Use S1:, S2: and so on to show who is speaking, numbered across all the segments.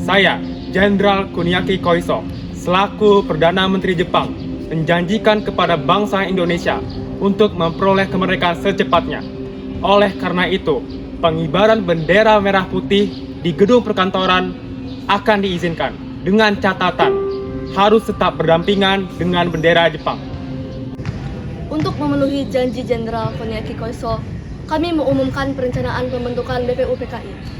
S1: Saya, Jenderal Kuniaki Koiso, selaku Perdana Menteri Jepang, menjanjikan kepada bangsa Indonesia untuk memperoleh kemerdekaan secepatnya. Oleh karena itu, pengibaran bendera merah putih di gedung perkantoran akan diizinkan dengan catatan harus tetap berdampingan dengan bendera Jepang.
S2: Untuk memenuhi janji Jenderal Kuniaki Koiso, kami mengumumkan perencanaan pembentukan BPUPKI.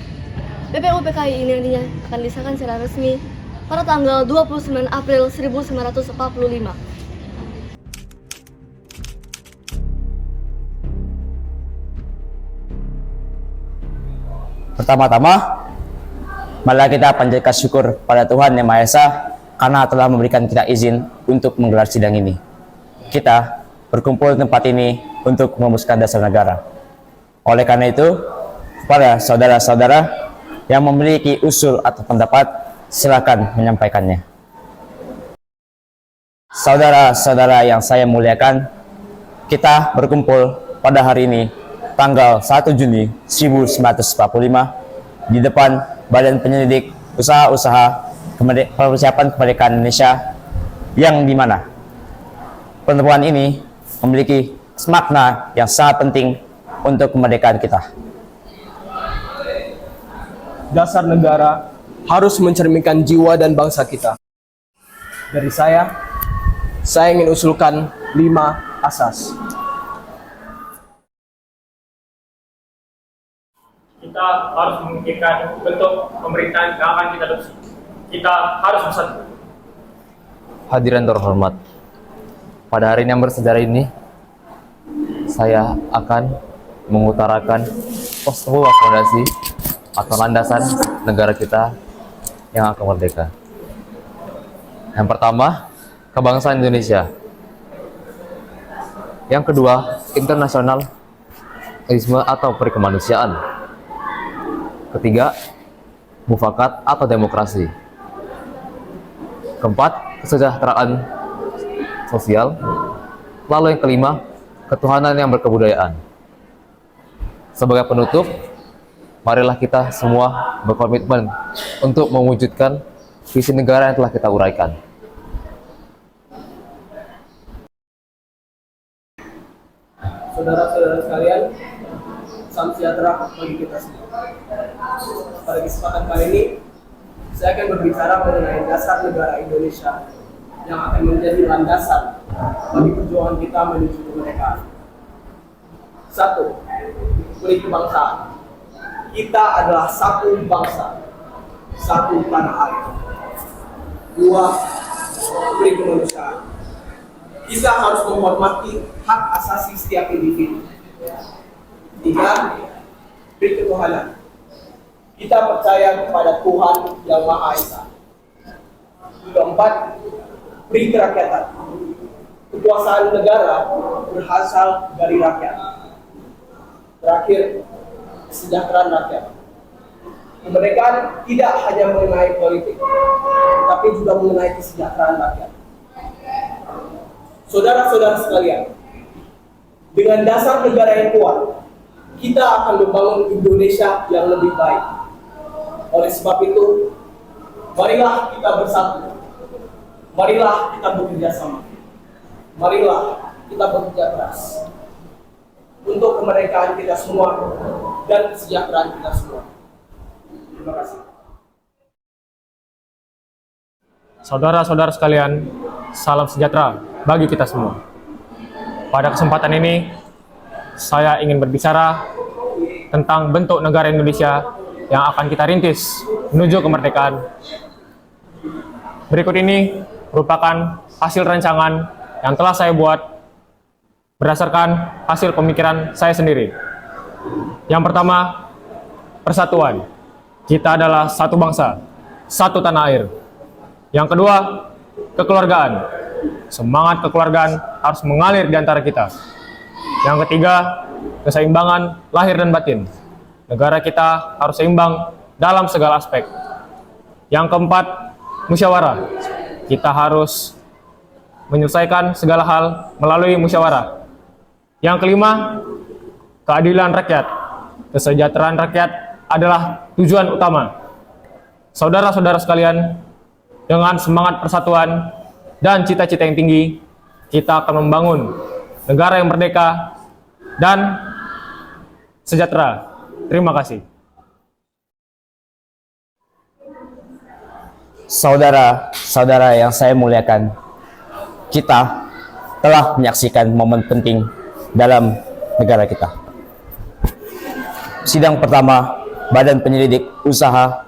S2: BPUPKI ini nantinya akan disahkan secara resmi pada tanggal 29 April 1945.
S3: Pertama-tama, marilah kita panjatkan syukur pada Tuhan Yang Maha Esa karena telah memberikan kita izin untuk menggelar sidang ini. Kita berkumpul di tempat ini untuk merumuskan dasar negara. Oleh karena itu, kepada saudara-saudara yang memiliki usul atau pendapat, silakan menyampaikannya. Saudara-saudara yang saya muliakan, kita berkumpul pada hari ini, tanggal 1 Juni 1945, di depan Badan Penyelidik Usaha-Usaha Persiapan Kemerdekaan Indonesia, yang dimana pertemuan ini memiliki makna yang sangat penting untuk kemerdekaan kita.
S4: Dasar negara harus mencerminkan jiwa dan bangsa kita. Dari saya ingin usulkan 5 asas.
S1: Kita harus memikirkan bentuk pemerintahan yang akan kita adopsi. Kita harus bersatu.
S5: Hadirin terhormat, pada hari yang bersejarah ini, saya akan mengutarakan posko fondasi atau landasan negara kita yang akan merdeka. Yang pertama, kebangsaan Indonesia. Yang kedua, internasionalisme atau perikemanusiaan. Ketiga, mufakat atau demokrasi. Keempat, kesejahteraan sosial. Lalu yang kelima, ketuhanan yang berkebudayaan. Sebagai penutup, marilah kita semua berkomitmen untuk mewujudkan visi negara yang telah kita uraikan.
S4: Saudara-saudara sekalian, salam sejahtera bagi kita semua. Pada kesempatan kali ini, saya akan berbicara mengenai dasar negara Indonesia yang akan menjadi landasan bagi perjuangan kita menuju kemerdekaan. 1. Kulit kebangsaan. Kita adalah satu bangsa, satu tanah air. 2. Kulit kemanusiaan. Kita harus menghormati hak asasi setiap individu. 3. Kulit ketuhanan. Kita percaya kepada Tuhan Yang Maha Esa. 4. Beri kerakyatan. Kekuasaan negara berasal dari rakyat. Terakhir, kesejahteraan rakyat. Kemerdekaan tidak hanya mengenai politik, tapi juga mengenai kesejahteraan rakyat. Saudara-saudara sekalian, dengan dasar negara yang kuat, kita akan membangun Indonesia yang lebih baik. Oleh sebab itu, marilah kita bersatu. Marilah kita bekerja sama. Marilah kita bekerja keras untuk kemerdekaan kita semua dan kesejahteraan kita semua. Terima kasih.
S1: Saudara-saudara sekalian, salam sejahtera bagi kita semua. Pada kesempatan ini, saya ingin berbicara tentang bentuk negara Indonesia yang akan kita rintis menuju kemerdekaan. Berikut ini merupakan hasil rancangan yang telah saya buat berdasarkan hasil pemikiran saya sendiri. Yang pertama, persatuan. Kita adalah satu bangsa, satu tanah air. Yang kedua, kekeluargaan. Semangat kekeluargaan harus mengalir di antara kita. Yang ketiga, keseimbangan lahir dan batin. Negara kita harus seimbang dalam segala aspek. Yang keempat, musyawarah. Kita harus menyelesaikan segala hal melalui musyawarah. Yang kelima, keadilan rakyat. Kesejahteraan rakyat adalah tujuan utama. saudara-saudara sekalian, dengan semangat persatuan dan cita-cita yang tinggi, kita akan membangun negara yang merdeka dan sejahtera. Terima kasih.
S3: Saudara-saudara yang saya muliakan, kita telah menyaksikan momen penting dalam negara kita. Sidang pertama Badan Penyelidik Usaha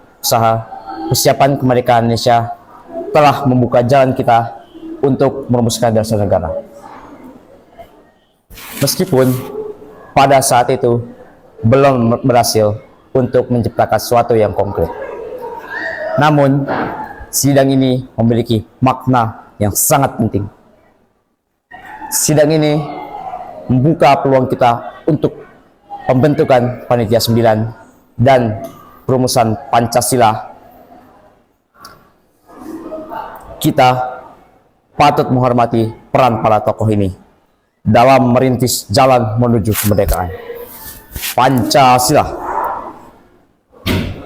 S3: Persiapan Kemerdekaan Indonesia telah membuka jalan kita untuk merumuskan dasar negara. Meskipun pada saat itu belum berhasil untuk menciptakan sesuatu yang konkret, namun sidang ini memiliki makna yang sangat penting. Sidang ini membuka peluang kita untuk pembentukan Panitia 9 dan perumusan Pancasila. Kita patut menghormati peran para tokoh ini dalam merintis jalan menuju kemerdekaan. Pancasila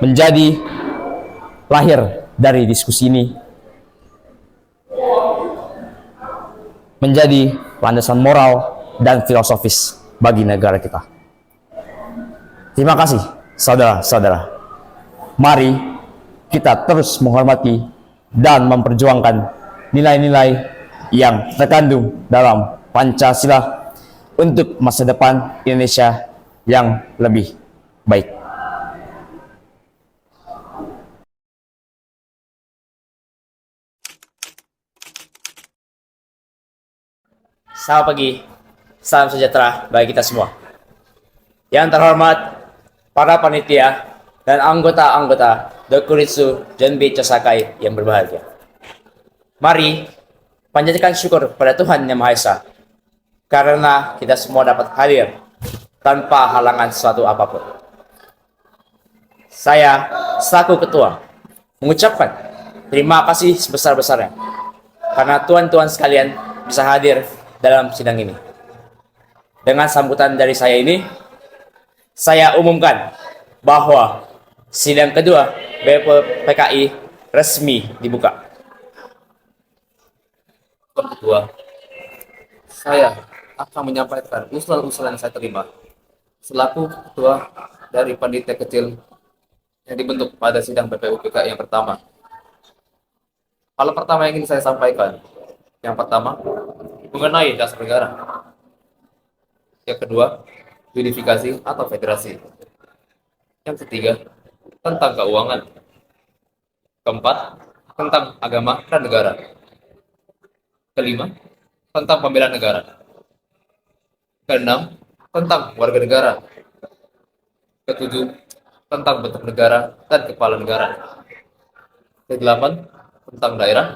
S3: menjadi lahir dari diskusi ini, menjadi landasan moral dan filosofis bagi negara kita. Terima kasih, saudara-saudara. Mari kita terus menghormati dan memperjuangkan nilai-nilai yang terkandung dalam Pancasila untuk masa depan Indonesia yang lebih baik. Selamat pagi, salam sejahtera bagi kita semua. Yang terhormat para panitia dan anggota-anggota Dokuritsu Jonbi Chosakai yang berbahagia. Mari panjatkan syukur pada Tuhan Yang Maha Esa karena kita semua dapat hadir tanpa halangan suatu apapun. Saya selaku ketua mengucapkan terima kasih sebesar-besarnya karena tuan-tuan sekalian bisa hadir dalam sidang ini. Dengan sambutan dari saya ini, saya umumkan bahwa sidang kedua BPUPKI resmi dibuka.
S5: Kedua, saya akan menyampaikan usulan-usulan yang saya terima selaku ketua dari panitia kecil yang dibentuk pada sidang BPUPKI yang pertama. Hal pertama yang ingin saya sampaikan, yang pertama mengenai dasar negara, yang kedua unifikasi atau federasi, yang ketiga tentang keuangan, keempat tentang agama dan negara, kelima tentang pembelaan negara, keenam tentang warga negara, ketujuh tentang bentuk negara dan kepala negara, kedelapan tentang daerah,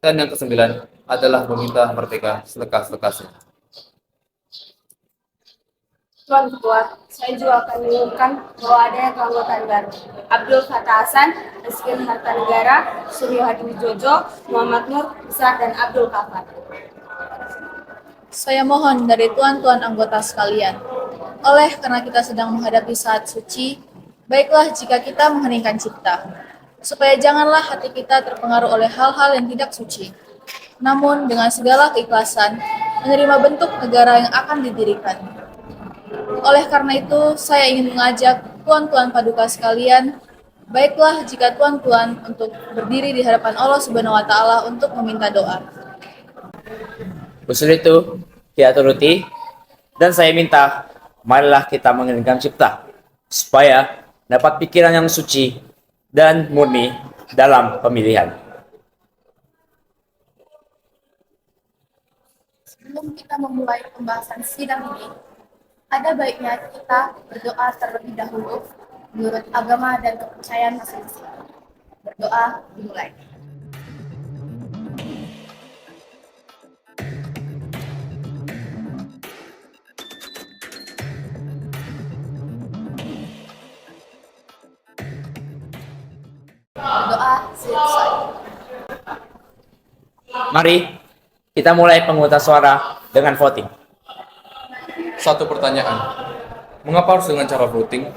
S5: dan yang kesembilan adalah meminta merdeka selekas-lekasnya.
S6: Tuan Ketua, saya juga akan mengumumkan bahwa adanya keanggotaan baru. Abdul Fattah Hasan, Rizky Harta Negara, Suryo Hadi Wijojo, Muhammad Nur, Besar, dan Abdul Kafar.
S7: Saya mohon dari tuan-tuan anggota sekalian, oleh karena kita sedang menghadapi saat suci, baiklah jika kita mengheningkan cipta, supaya janganlah hati kita terpengaruh oleh hal-hal yang tidak suci. Namun dengan segala keikhlasan, menerima bentuk negara yang akan didirikan. Oleh karena itu, saya ingin mengajak tuan-tuan paduka sekalian, baiklah jika tuan-tuan untuk berdiri di hadapan Allah Subhanahu wa Ta'ala untuk meminta doa.
S3: Usul itu kita turuti, dan saya minta, marilah kita mengeningkan cipta, supaya dapat pikiran yang suci dan murni dalam pemilihan.
S7: Sebelum kita memulai pembahasan sidang ini, ada baiknya kita berdoa terlebih dahulu menurut agama dan kepercayaan masing-masing. Berdoa dimulai. Doa selesai.
S3: Mari kita mulai pemungutan suara dengan voting.
S5: Satu pertanyaan, mengapa harus dengan cara voting?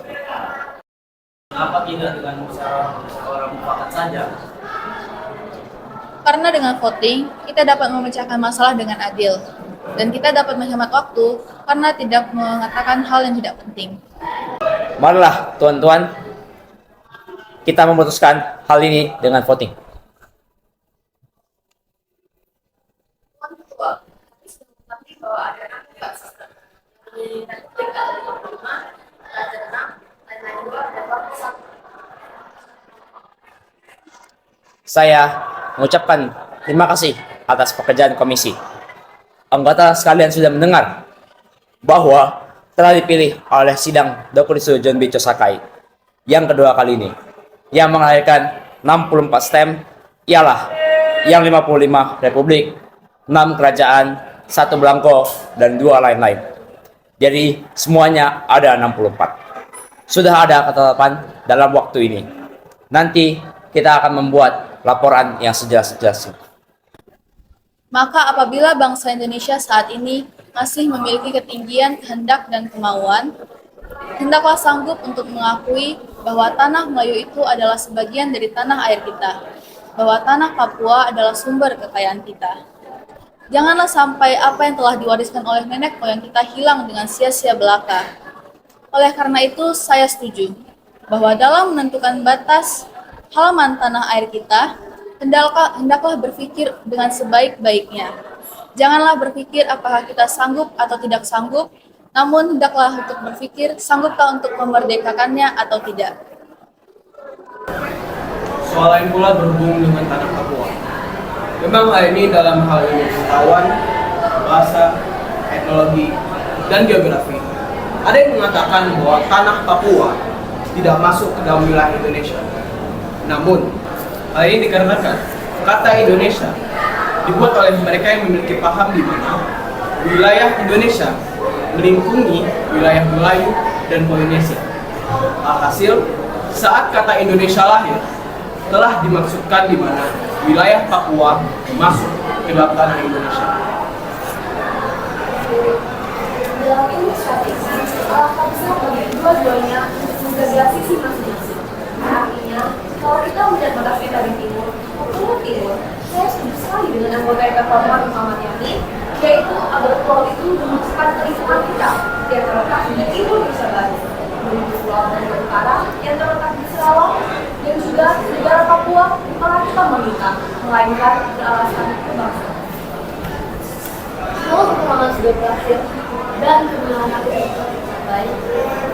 S3: Kenapa tidak dengan musyawarah
S4: saja?
S7: Karena dengan voting, kita dapat memecahkan masalah dengan adil. Dan kita dapat menghemat waktu karena tidak mengatakan hal yang tidak penting.
S3: Marilah, tuan-tuan, kita memutuskan hal ini dengan voting. Saya mengucapkan terima kasih atas pekerjaan komisi. Anggota sekalian sudah mendengar bahwa telah dipilih oleh sidang Dokuritsu John B. Chosakai yang kedua kali ini, yang melahirkan 64 STEM ialah yang 55 Republik, 6 Kerajaan, 1 Belangko, dan 2 lain-lain. Jadi semuanya ada 64. Sudah ada ketetapan dalam waktu ini. Nanti kita akan membuat laporan yang sejelas-jelasnya.
S7: Maka apabila bangsa Indonesia saat ini masih memiliki ketinggian kehendak dan kemauan, hendaklah sanggup untuk mengakui bahwa tanah Melayu itu adalah sebagian dari tanah air kita, bahwa tanah Papua adalah sumber kekayaan kita. Janganlah sampai apa yang telah diwariskan oleh nenek moyang kita hilang dengan sia-sia belaka. Oleh karena itu, saya setuju bahwa dalam menentukan batas halaman tanah air kita, hendaklah berpikir dengan sebaik-baiknya. Janganlah berpikir apakah kita sanggup atau tidak sanggup, namun hendaklah untuk berpikir sanggupkah untuk memerdekakannya atau tidak.
S4: Soal lain pula berhubung dengan tanah Papua. Memang hal ini dalam hal ilmu pengetahuan, bahasa, teknologi, dan geografi. Ada yang mengatakan bahwa tanah Papua tidak masuk ke dalam wilayah Indonesia. Namun, hal ini dikarenakan kata Indonesia dibuat oleh mereka yang memiliki paham di mana wilayah Indonesia melingkungi wilayah Melayu dan Polinesia. Alhasil, saat kata Indonesia lahir, telah dimaksudkan di mana wilayah Papua masuk ke dalam tanah Indonesia.
S2: Dalam ilmu strategi, alangkah besar bagi dua-duanya menjaga sisi masing-masing. Artinya, kalau kita melihat batas kita di timur, Pulau Timur, saya setuju sekali dengan anggota EPK Muhammad Yamin, yaitu agar pulau itu memasukkan keistimewaan kita yang terletak di timur Nusa Baru, menuju Pulau Nangka Utara yang terletak di Sarawak, dan juga negara Papua, maka kita meminta, melainkan beralasan kebangsaan. Kalau perkembangan sudah berakhir dan kebenaran hati kita tercapai,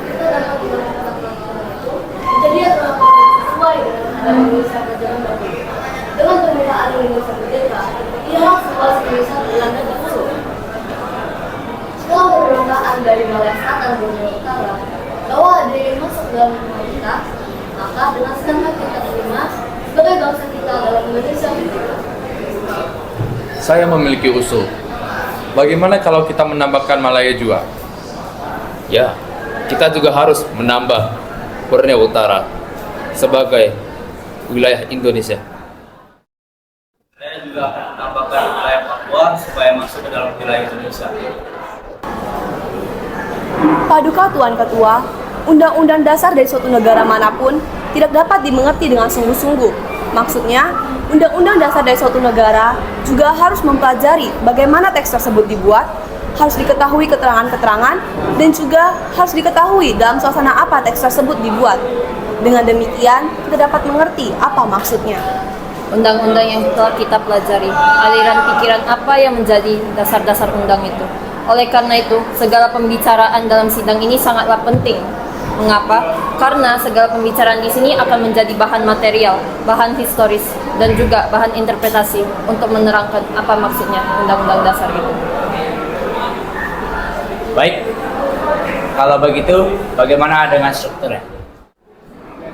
S2: kita dapat menggunakan peraturan itu menjadi aturan sesuai dengan adat Indonesia berjalan dahulu. Dengan pembukaan Indonesia merdeka, ialah sebuah Indonesia Belanda dahulu. Setelah pemerintahan dari Malaya Selatan dan Malaya Utara, bahwa ada yang masuk dalam rumah kita, maka dengan senang hati kita terima sebagai bangsa kita dalam Indonesia merdeka.
S5: Saya memiliki usul. Bagaimana kalau kita menambahkan Malaya juga? Ya, kita juga harus menambah Borneo Utara sebagai wilayah Indonesia.
S4: Saya juga akan menambahkan wilayah Papua supaya masuk ke dalam wilayah Indonesia.
S2: Paduka Tuan Ketua, Undang-Undang Dasar dari suatu negara manapun tidak dapat dimengerti dengan sungguh-sungguh. Maksudnya, Undang-Undang Dasar dari suatu negara juga harus mempelajari bagaimana teks tersebut dibuat, harus diketahui keterangan-keterangan, dan juga harus diketahui dalam suasana apa teks tersebut dibuat. Dengan demikian, kita dapat mengerti apa maksudnya.
S8: Undang-undang yang telah kita pelajari, aliran pikiran apa yang menjadi dasar-dasar undang itu. Oleh karena itu, segala pembicaraan dalam sidang ini sangatlah penting. Mengapa? Karena segala pembicaraan di sini akan menjadi bahan material, bahan historis, dan juga bahan interpretasi untuk menerangkan apa maksudnya Undang-Undang Dasar itu.
S3: Baik, kalau begitu bagaimana dengan strukturnya?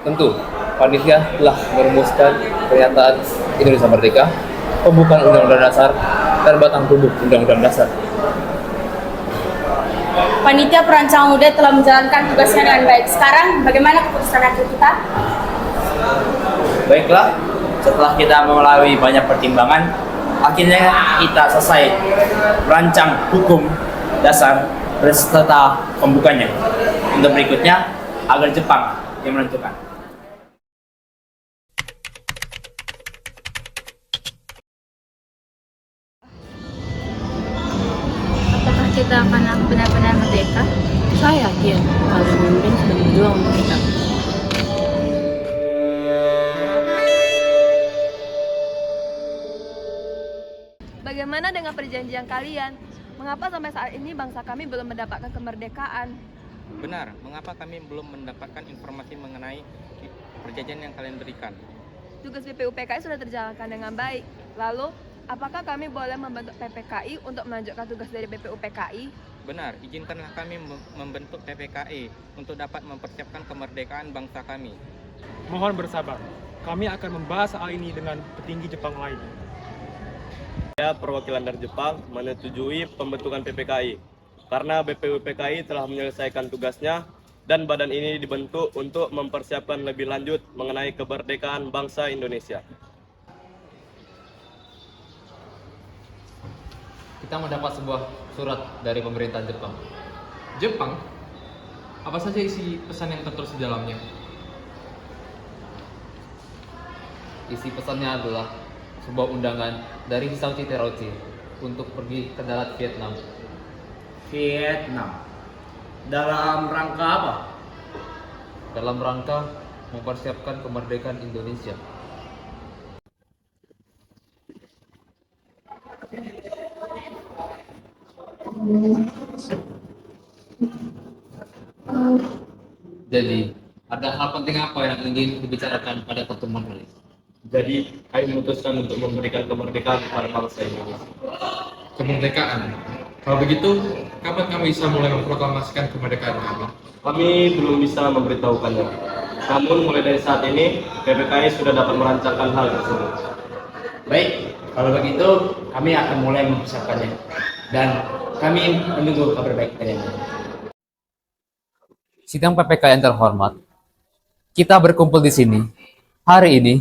S5: Tentu, panitia telah merumuskan pernyataan Indonesia Merdeka, pembukaan Undang-Undang Dasar, dan batang tubuh Undang-Undang Dasar.
S6: Panitia perancang muda telah menjalankan tugasnya dengan baik. Sekarang, bagaimana keputusan akhir kita?
S3: Baiklah, setelah kita melalui banyak pertimbangan, akhirnya kita selesai merancang hukum dasar beserta pembukanya. Untuk berikutnya, agar Jepang yang menentukan.
S6: kita akan benar-benar merdeka?
S9: Saya yakin para pemimpin sudah berjuang untuk kita.
S2: Bagaimana dengan perjanjian kalian? Mengapa sampai saat ini bangsa kami belum mendapatkan kemerdekaan?
S10: Benar, mengapa kami belum mendapatkan informasi mengenai perjanjian yang kalian berikan?
S2: Tugas BPUPKI sudah terjalankan dengan baik. Lalu, apakah kami boleh membentuk PPKI untuk melanjutkan tugas dari BPUPKI?
S10: Benar, izinkanlah kami membentuk PPKI untuk dapat mempersiapkan kemerdekaan bangsa kami.
S1: Mohon bersabar. Kami akan membahas hal ini dengan petinggi Jepang lainnya.
S11: Perwakilan dari Jepang menyetujui pembentukan PPKI karena BPUPKI telah menyelesaikan tugasnya dan badan ini dibentuk untuk mempersiapkan lebih lanjut mengenai kemerdekaan bangsa Indonesia.
S5: Kita mendapat sebuah surat dari pemerintahan Jepang.
S12: Jepang? Apa saja isi pesan yang tertulis di dalamnya?
S5: Isi pesannya adalah sebuah undangan dari Hisauchi Terauchi untuk pergi ke darat Vietnam.
S4: Vietnam. Dalam rangka apa?
S5: Dalam rangka mempersiapkan kemerdekaan Indonesia. Jadi, ada hal penting apa yang ingin dibicarakan pada pertemuan ini?
S11: Jadi, kami memutuskan untuk memberikan kemerdekaan kepada bangsa Indonesia.
S12: Kemerdekaan. Kalau begitu, kapan kami bisa mulai memproklamasikan kemerdekaan kami?
S11: Kami belum bisa memberitahukannya. Namun mulai dari saat ini, PPKI sudah dapat merancangkan hal tersebut.
S3: Baik, kalau begitu kami akan mulai mempersiapkannya. Dan kami menunggu kabar baik kalian.
S5: Sidang PPK yang terhormat, kita berkumpul di sini hari ini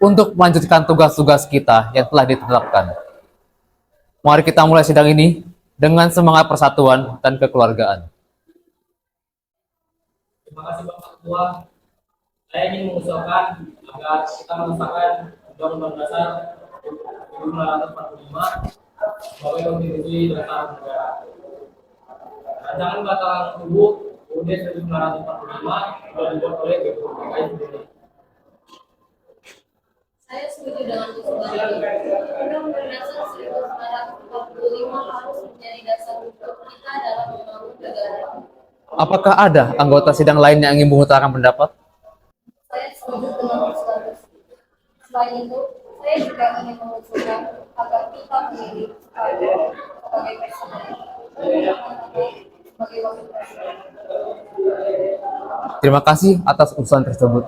S5: untuk melanjutkan tugas-tugas kita yang telah ditetapkan. Mari kita mulai sidang ini dengan semangat persatuan dan kekeluargaan.
S4: Terima kasih Bapak Ketua. Saya ingin mengusulkan agar kita mengesahkan Undang-Undang Dasar 1945 sebagai konstitusi dasar negara. Rancangan Batang Tubuh UUD 1945 sudah dibuat oleh BPUPKI sendiri.
S8: Saya setuju dengan usulan ini. Undang-Undang Dasar 1945 harus menjadi dasar hukum kita dalam membangun negara.
S5: Apakah ada anggota sidang lain yang ingin mengutarakan pendapat?
S8: Saya setuju dengan usulan tersebut. Selain itu, saya juga ingin mengusulkan agar kita memilih Soekarno sebagai presiden, sebagai wakil presiden.
S5: Terima kasih atas usulan tersebut.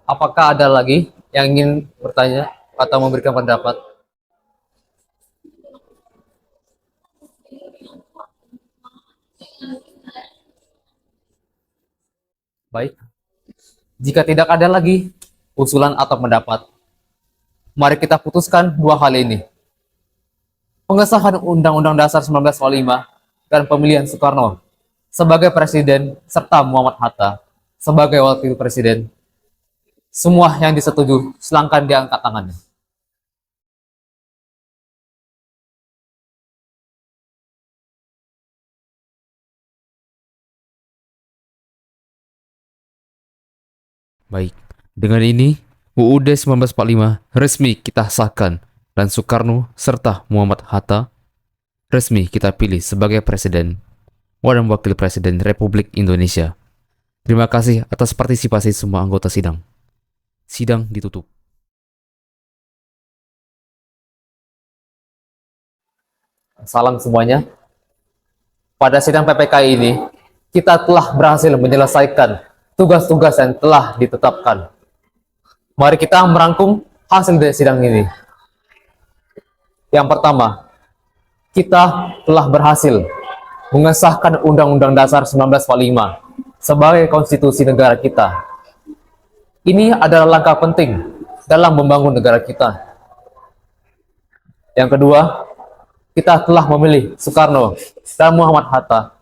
S5: Apakah ada lagi yang ingin bertanya atau memberikan pendapat? Baik. Jika tidak ada lagi usulan atau pendapat, mari kita putuskan dua hal ini. Pengesahan Undang-Undang Dasar 1945 dan pemilihan Soekarno sebagai presiden serta Muhammad Hatta sebagai wakil presiden. Semua yang disetujui silahkan diangkat tangannya. Baik, dengan ini UUD 1945 resmi kita sahkan dan Soekarno serta Muhammad Hatta resmi kita pilih sebagai presiden dan wakil presiden Republik Indonesia. Terima kasih atas partisipasi semua anggota sidang. Sidang ditutup. Salam semuanya. Pada sidang PPK ini, kita telah berhasil menyelesaikan tugas-tugas yang telah ditetapkan. Mari kita merangkum hasil dari sidang ini. Yang pertama, kita telah berhasil mengesahkan Undang-Undang Dasar 1945 sebagai konstitusi negara kita. Ini adalah langkah penting dalam membangun negara kita. Yang kedua, kita telah memilih Soekarno dan Muhammad Hatta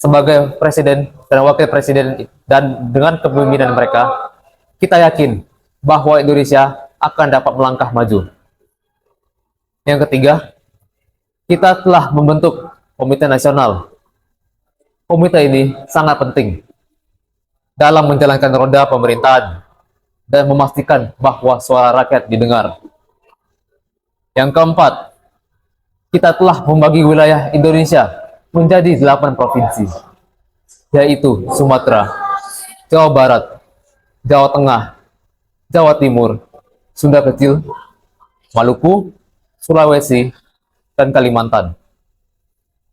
S5: sebagai presiden dan wakil presiden, dan dengan kepemimpinan mereka, kita yakin bahwa Indonesia akan dapat melangkah maju. Yang ketiga, kita telah membentuk Komite Nasional. Komite ini sangat penting dalam menjalankan roda pemerintahan dan memastikan bahwa suara rakyat didengar. Yang keempat, kita telah membagi wilayah Indonesia menjadi 8 provinsi, yaitu Sumatera, Jawa Barat, Jawa Tengah, Jawa Timur, Sunda Kecil, Maluku, Sulawesi, dan Kalimantan.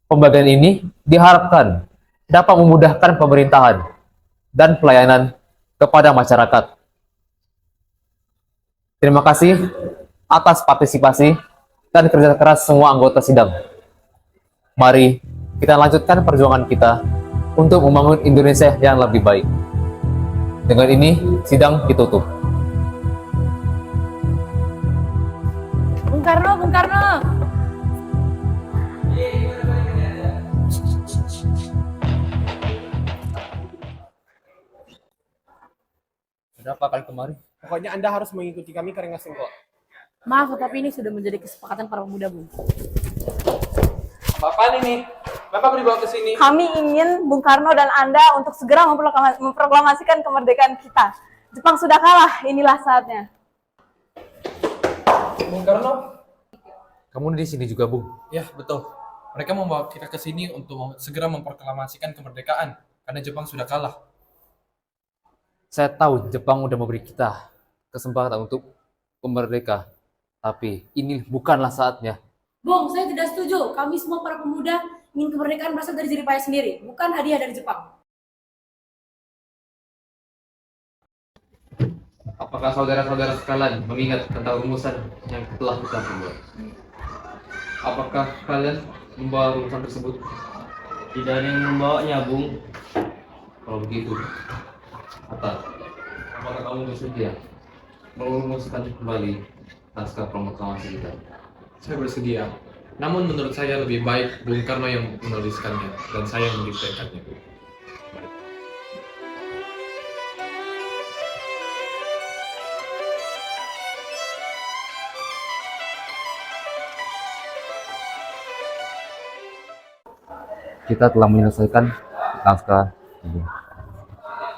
S5: Pembagian ini diharapkan dapat memudahkan pemerintahan dan pelayanan kepada masyarakat. Terima kasih atas partisipasi dan kerja keras semua anggota sidang. Mari kita lanjutkan perjuangan kita untuk membangun Indonesia yang lebih baik. Dengan ini, sidang ditutup.
S6: Bung Karno, Bung Karno.
S5: Berapa kali kemarin?
S4: Pokoknya Anda harus mengikuti kami ke Rengas Dengklok.
S9: Maaf, tapi ini sudah menjadi kesepakatan para pemuda, Bung.
S12: Apa ini? Bapak dibawa ke sini.
S6: Kami ingin Bung Karno dan Anda untuk segera memproklamasikan kemerdekaan kita. Jepang sudah kalah, inilah saatnya.
S12: Bung Karno?
S5: Kamu di sini juga, Bung?
S12: Ya, betul. Mereka membawa kita ke sini untuk segera memproklamasikan kemerdekaan karena Jepang sudah kalah.
S5: Saya tahu Jepang udah memberi kita kesempatan untuk merdeka, tapi ini bukanlah saatnya.
S9: Bung, saya tidak setuju. Kami semua para pemuda ingin kemerdekaan berasal dari diri payah sendiri, bukan hadiah dari Jepang.
S5: Apakah saudara-saudara sekalian mengingat tentang rumusan yang telah kita buat? Apakah kalian membawa rumusan tersebut?
S10: Tidak ada yang membawanya, Bung.
S5: Kalau begitu, Hatta, apakah kamu bersedia merumuskan kembali naskah proklamasi kita?
S12: Saya bersedia. Namun menurut saya lebih baik Bung Karno yang menuliskannya dan saya yang mendiktekannya.
S5: Kita telah menyelesaikan naskah ini.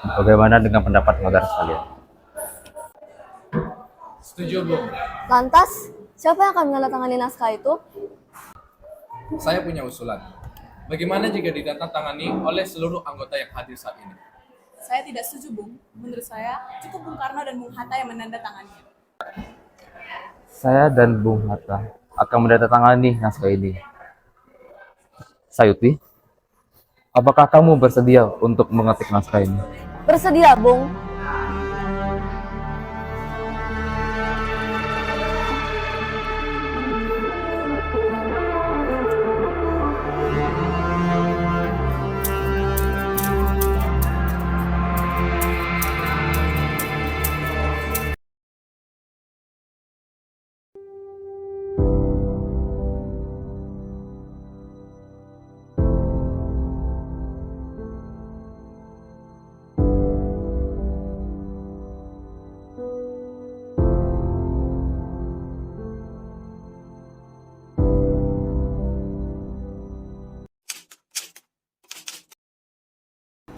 S5: Bagaimana dengan pendapat saudara sekalian?
S12: Setuju, Bung.
S2: Lantas, siapa yang akan menandatangani naskah itu?
S12: Saya punya usulan. Bagaimana jika ditandatangani oleh seluruh anggota yang hadir saat ini?
S7: Saya tidak setuju, Bung. Menurut saya, cukup Bung Karno dan Bung Hatta yang menandatanganinya.
S5: Saya dan Bung Hatta akan menandatangani naskah ini. Sayuti, apakah kamu bersedia untuk mengetik naskah ini?
S2: Bersedia, Bung.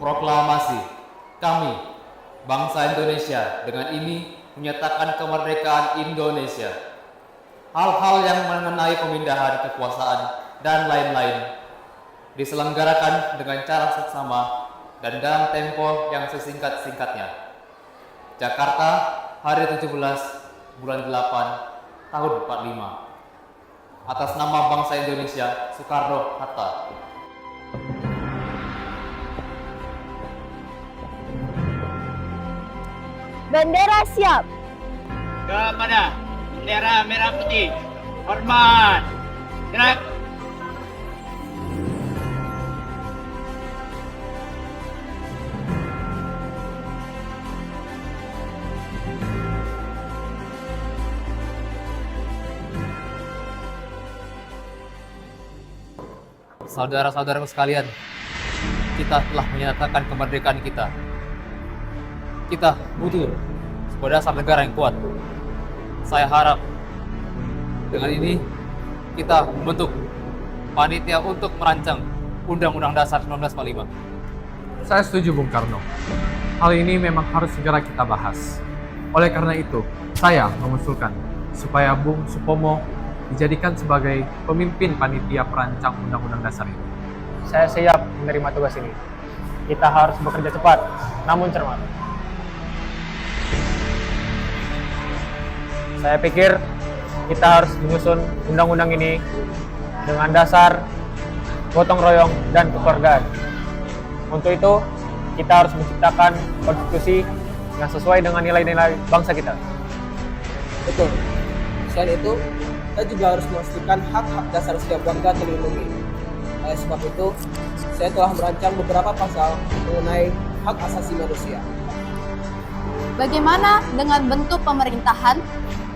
S5: Proklamasi. Kami, bangsa Indonesia, dengan ini menyatakan kemerdekaan Indonesia. Hal-hal yang mengenai pemindahan kekuasaan dan lain-lain diselenggarakan dengan cara seksama dan dalam tempo yang sesingkat-singkatnya. Jakarta, hari 17 bulan 8 tahun 45. Atas nama bangsa Indonesia, Soekarno-Hatta.
S2: Bendera siap.
S10: Kepada bendera merah putih. Hormat. Gerak.
S5: Saudara-saudaraku sekalian, kita telah menyatakan kemerdekaan kita. Kita butuh sebuah dasar negara yang kuat. Saya harap dengan ini kita membentuk panitia untuk merancang Undang-Undang Dasar 1945.
S12: Saya setuju Bung Karno. Hal ini memang harus segera kita bahas. Oleh karena itu, saya mengusulkan supaya Bung Supomo dijadikan sebagai pemimpin panitia perancang Undang-Undang Dasar ini.
S1: Saya siap menerima tugas ini. Kita harus bekerja cepat, namun cermat. Saya pikir kita harus menyusun undang-undang ini dengan dasar gotong royong dan kekeluargaan. Untuk itu, kita harus menciptakan konstitusi yang sesuai dengan nilai-nilai bangsa kita.
S4: Betul. Selain itu, kita juga harus memastikan hak-hak dasar setiap warga terlindungi. Oleh sebab itu, saya telah merancang beberapa pasal mengenai hak asasi manusia.
S7: Bagaimana dengan bentuk pemerintahan?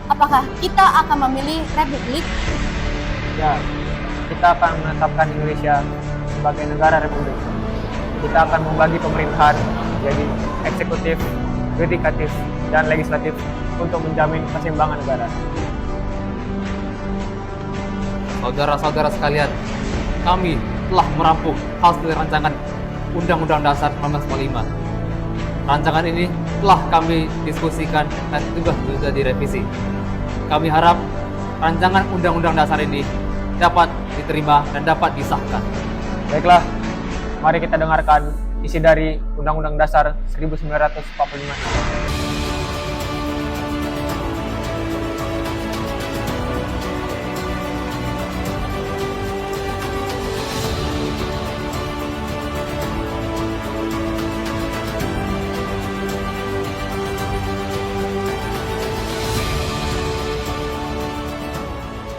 S7: Apakah kita akan memilih republik?
S1: Ya, kita akan menetapkan Indonesia sebagai negara republik. Kita akan membagi pemerintahan jadi eksekutif, yudikatif, dan legislatif untuk menjamin keseimbangan negara.
S5: Saudara-saudara sekalian, kami telah merampung hasil rancangan Undang-Undang Dasar 1945. Rancangan ini telah kami diskusikan dan juga sudah direvisi. Kami harap rancangan Undang-Undang Dasar ini dapat diterima dan dapat disahkan.
S1: Baiklah, mari kita dengarkan isi dari Undang-Undang Dasar 1945.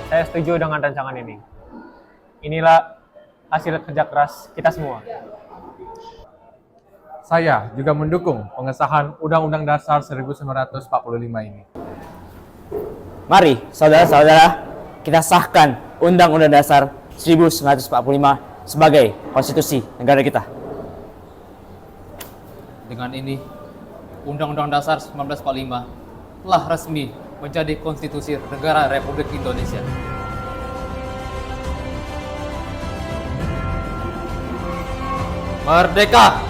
S1: Saya setuju dengan rancangan ini. Inilah hasil kerja keras kita semua.
S12: Saya juga mendukung pengesahan Undang-Undang Dasar 1945 ini.
S3: Mari, saudara-saudara, kita sahkan Undang-Undang Dasar 1945 sebagai konstitusi negara kita.
S5: Dengan ini, Undang-Undang Dasar 1945 telah resmi menjadi konstitusi negara Republik Indonesia. Merdeka!